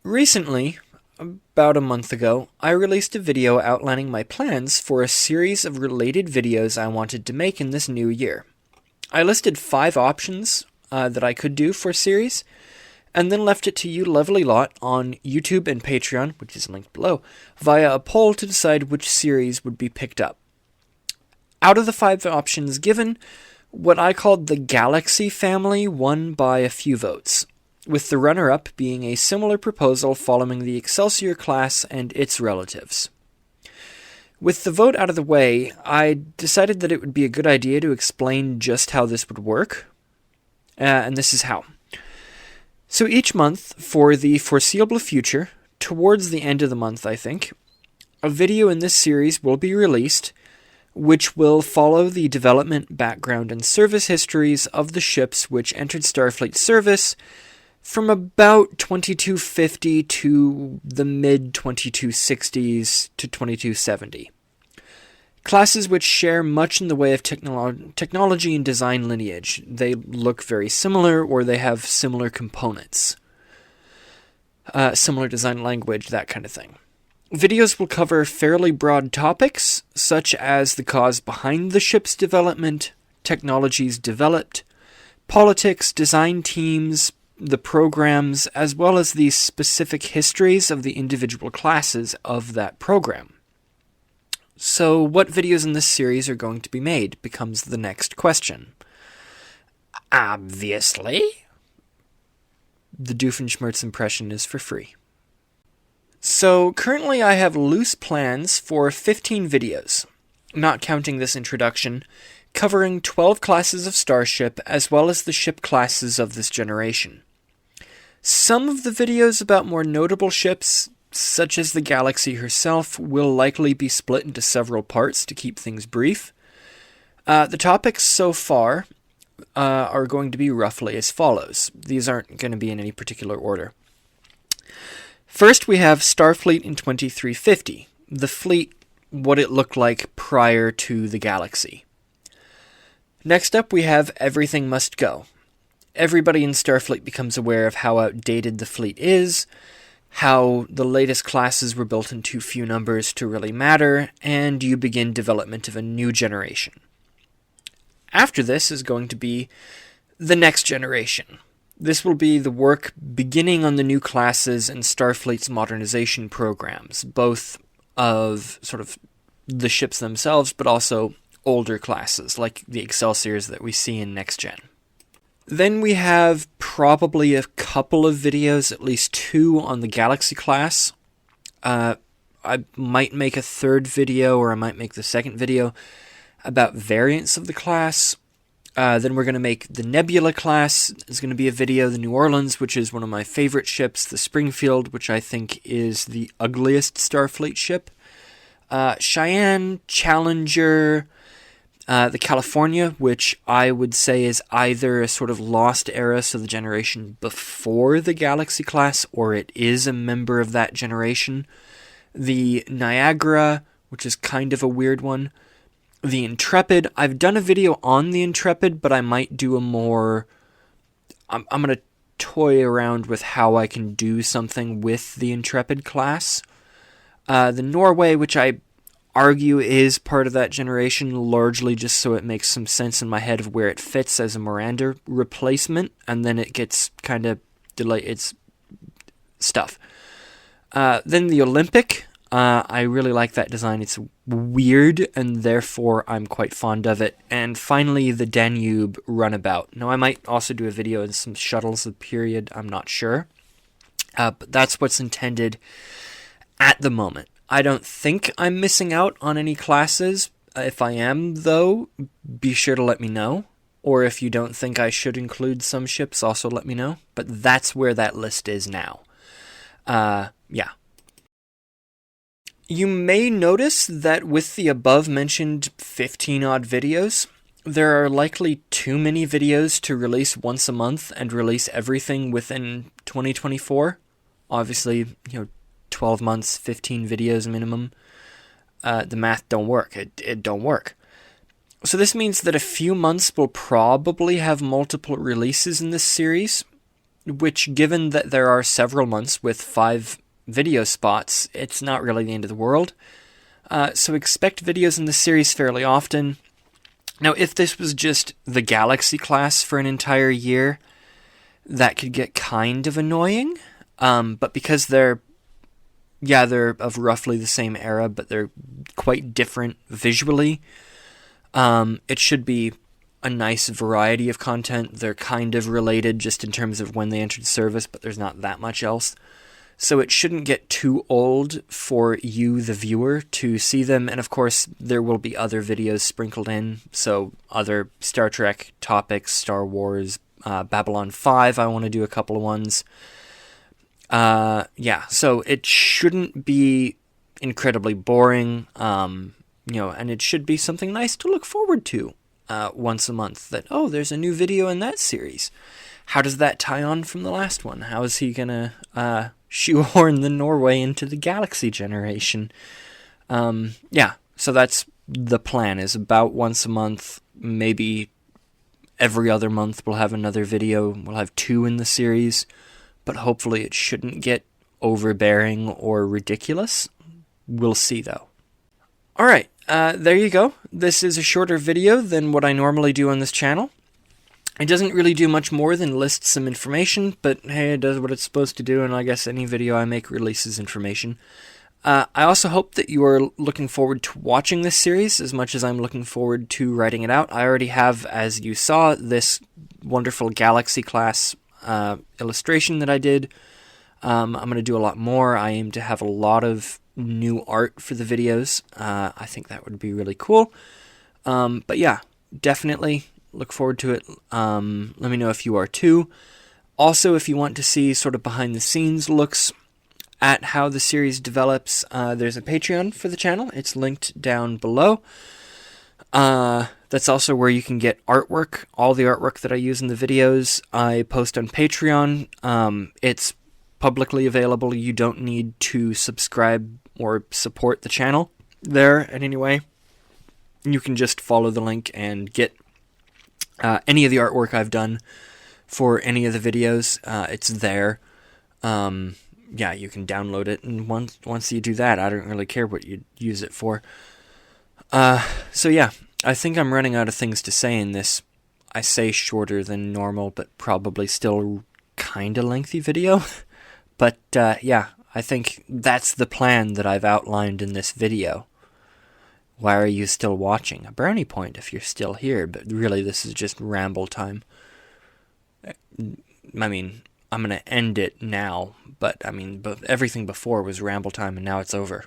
Recently, about a month ago, I released a video outlining my plans for a series of related videos I wanted to make in this new year. I listed 5 options that I could do for a series, and then left it to you lovely lot on YouTube and Patreon, which is linked below, via a poll to decide which series would be picked up. Out of the 5 options given, what I called the Galaxy family won by a few votes, with the runner-up being a similar proposal following the Excelsior class and its relatives. With the vote out of the way, I decided that it would be a good idea to explain just how this would work, and this is how. So each month, for the foreseeable future, towards the end of the month I think, a video in this series will be released which will follow the development, background, and service histories of the ships which entered Starfleet service from about 2250 to the mid-2260s to 2270. Classes which share much in the way of technology and design lineage. They look very similar, or they have similar components. Similar design language, that kind of thing. Videos will cover fairly broad topics, such as the cause behind the ship's development, technologies developed, politics, design teams, the programs, as well as the specific histories of the individual classes of that program. So what videos in this series are going to be made becomes the next question. Obviously, the Doofenshmirtz impression is for free. So currently I have loose plans for 15 videos, not counting this introduction, covering 12 classes of starship as well as the ship classes of this generation. Some of the videos about more notable ships, such as the Galaxy herself, will likely be split into several parts to keep things brief. The topics so far are going to be roughly as follows. These aren't going to be in any particular order. First, we have Starfleet in 2350, the fleet, what it looked like prior to the Galaxy. Next up, we have Everything Must Go. Everybody in Starfleet becomes aware of how outdated the fleet is, how the latest classes were built in too few numbers to really matter, and you begin development of a new generation. After this is going to be the next generation. This will be the work beginning on the new classes and Starfleet's modernization programs, both of sort of the ships themselves, but also older classes, like the Excelsiors that we see in Next Gen. Then we have probably a couple of videos, at least 2, on the Galaxy class. I might make a third video, or I might make the second video, about variants of the class. Then we're going to make the Nebula class. There's going to be a video, the New Orleans, which is one of my favorite ships, the Springfield, which I think is the ugliest Starfleet ship, Cheyenne, Challenger, the California, which I would say is either a sort of lost era, so the generation before the Galaxy class, or it is a member of that generation. The Niagara, which is kind of a weird one. The Intrepid. I've done a video on the Intrepid, but I might do a more... I'm going to toy around with how I can do something with the Intrepid class. The Norway, which I argue is part of that generation, largely just so it makes some sense in my head of where it fits as a Miranda replacement, and then it gets kind of delayed. It's stuff. Then the Olympic. I really like that design. It's weird, and therefore I'm quite fond of it. And finally, the Danube runabout. Now, I might also do a video on some shuttles of period. I'm not sure. But that's what's intended at the moment. I don't think I'm missing out on any classes. If I am, though, be sure to let me know. Or if you don't think I should include some ships, also let me know. But that's where that list is now. Yeah. You may notice that with the above-mentioned 15-odd videos, there are likely too many videos to release once a month and release everything within 2024. Obviously, 12 months, 15 videos minimum. The math don't work. It don't work. So this means that a few months will probably have multiple releases in this series. which, given that there are several months with 5 video spots, it's not really the end of the world. So expect videos in this series fairly often. Now, if this was just the Galaxy class for an entire year, that could get kind of annoying. But because they're of roughly the same era, but they're quite different visually, it should be a nice variety of content. They're kind of related just in terms of when they entered service, but there's not that much else. So it shouldn't get too old for you, the viewer, to see them. And of course, there will be other videos sprinkled in. So other Star Trek topics, Star Wars, Babylon 5, I want to do a couple of ones. So it shouldn't be incredibly boring, and it should be something nice to look forward to once a month. That, oh, there's a new video in that series. How does that tie on from the last one? How is he going to shoehorn the Norway into the Galaxy generation? So that's the plan, is about once a month, maybe every other month we'll have another video. We'll have 2 in the series, but hopefully it shouldn't get overbearing or ridiculous. We'll see, though. Alright, there you go. This is a shorter video than what I normally do on this channel. It doesn't really do much more than list some information, but hey, it does what it's supposed to do, and I guess any video I make releases information. I also hope that you are looking forward to watching this series as much as I'm looking forward to writing it out. I already have, as you saw, this wonderful Galaxy class illustration that I did. I'm going to do a lot more. I aim to have a lot of new art for the videos. I think that would be really cool. But yeah, definitely look forward to it. Let me know if you are too. Also, if you want to see sort of behind the scenes looks at how the series develops, there's a Patreon for the channel. It's linked down below. That's also where you can get artwork. All the artwork that I use in the videos, I post on Patreon. It's publicly available. You don't need to subscribe or support the channel there in any way. You can just follow the link and get any of the artwork I've done for any of the videos. It's there. You can download it, and once you do that, I don't really care what you use it for. I think I'm running out of things to say in this, I say shorter than normal, but probably still kind of lengthy video. But I think that's the plan that I've outlined in this video. Why are you still watching? A brownie point if you're still here, but really this is just ramble time. I mean, I'm going to end it now, but everything before was ramble time and now it's over.